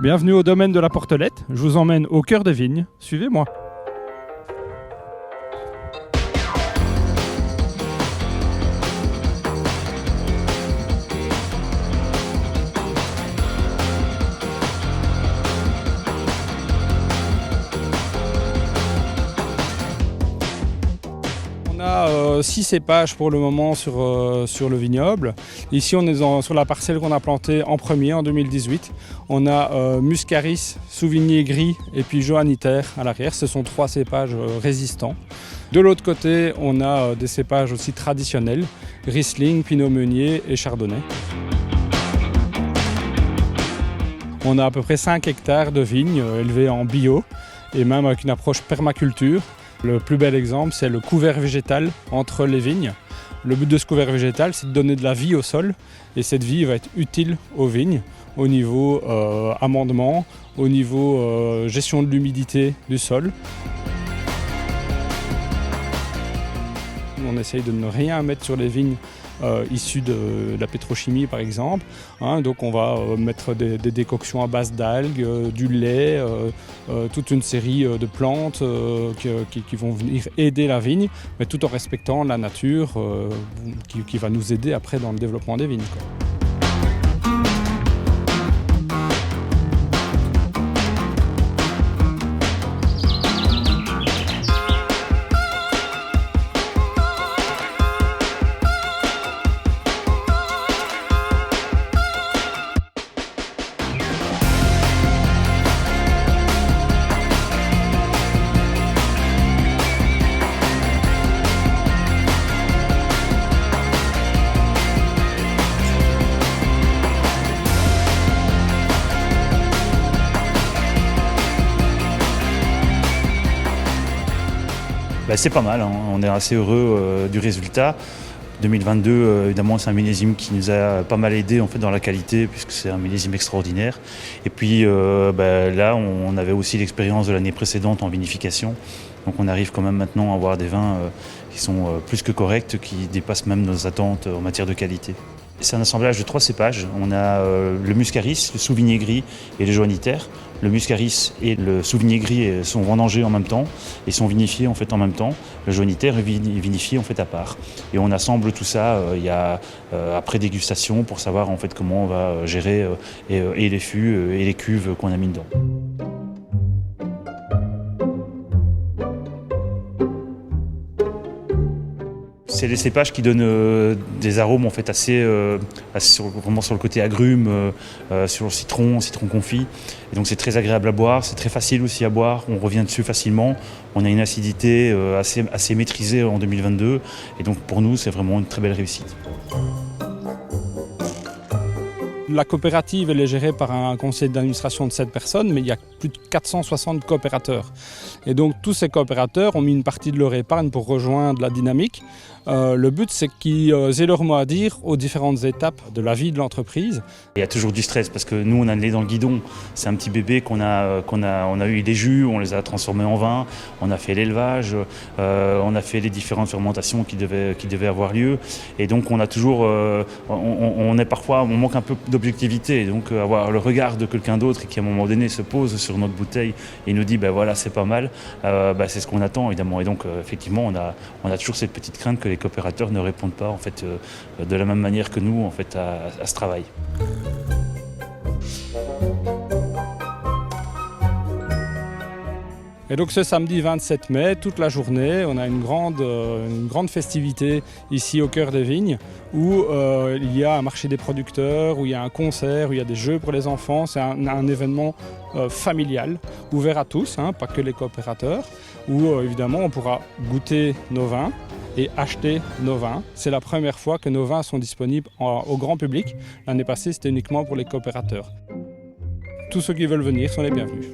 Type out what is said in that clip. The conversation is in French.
Bienvenue au domaine de la Portelette. Je vous emmène au cœur des vignes. Suivez-moi. On a 6 cépages pour le moment sur le vignoble. Ici, on est sur la parcelle qu'on a plantée en premier en 2018. On a Muscaris, Souvigné Gris et puis Johanniter à l'arrière. Ce sont 3 cépages résistants. De l'autre côté, on a des cépages aussi traditionnels, Riesling, Pinot Meunier et Chardonnay. On a à peu près 5 hectares de vignes élevées en bio et même avec une approche permaculture. Le plus bel exemple, c'est le couvert végétal entre les vignes. Le but de ce couvert végétal, c'est de donner de la vie au sol et cette vie va être utile aux vignes au niveau amendement, au niveau gestion de l'humidité du sol. On essaye de ne rien mettre sur les vignes issues de la pétrochimie par exemple. Donc on va mettre des décoctions à base d'algues, du lait, toute une série de plantes qui vont venir aider la vigne, mais tout en respectant la nature qui va nous aider après dans le développement des vignes, quoi. C'est pas mal, hein. On est assez heureux du résultat. 2022, évidemment, c'est un millésime qui nous a pas mal aidé en fait, dans la qualité, puisque c'est un millésime extraordinaire. Et puis là, on avait aussi l'expérience de l'année précédente en vinification. Donc on arrive quand même maintenant à avoir des vins qui sont plus que corrects, qui dépassent même nos attentes en matière de qualité. C'est un assemblage de 3 cépages. On a le Muscaris, le Souvigné Gris et le Johanniter. Le Muscaris et le Souvigné Gris sont vendangés en même temps et sont vinifiés en fait en même temps. Le Johanniter est vinifié en fait à part. Et on assemble tout ça après dégustation pour savoir en fait comment on va gérer et les fûts et les cuves qu'on a mis dedans. C'est des cépages qui donnent des arômes en fait vraiment sur le côté agrumes, sur le citron confit. Et donc c'est très agréable à boire, c'est très facile aussi à boire, on revient dessus facilement. On a une acidité assez maîtrisée en 2022 et donc pour nous c'est vraiment une très belle réussite. La coopérative elle est gérée par un conseil d'administration de 7 personnes, mais il y a plus de 460 coopérateurs. Et donc tous ces coopérateurs ont mis une partie de leur épargne pour rejoindre la dynamique. Le but c'est qu'ils aient leur mot à dire aux différentes étapes de la vie de l'entreprise. Il y a toujours du stress parce que nous on a le nez dans le guidon. C'est un petit bébé qu'on a eu les jus, on les a transformés en vin, on a fait l'élevage, on a fait les différentes fermentations qui devaient avoir lieu. Et donc on a toujours, on manque un peu d'objectivité. Et donc avoir le regard de quelqu'un d'autre et qui à un moment donné se pose sur notre bouteille et nous dit voilà c'est pas mal, c'est ce qu'on attend évidemment. Et donc effectivement on a toujours cette petite crainte que les coopérateurs ne répondent pas en fait, de la même manière que nous en fait, à ce travail. Et donc ce samedi 27 mai, toute la journée, on a une grande festivité ici au cœur des vignes où il y a un marché des producteurs, où il y a un concert, où il y a des jeux pour les enfants. C'est un événement familial, ouvert à tous, pas que les coopérateurs, où évidemment on pourra goûter nos vins et acheter nos vins. C'est la première fois que nos vins sont disponibles au grand public. L'année passée, c'était uniquement pour les coopérateurs. Tous ceux qui veulent venir sont les bienvenus.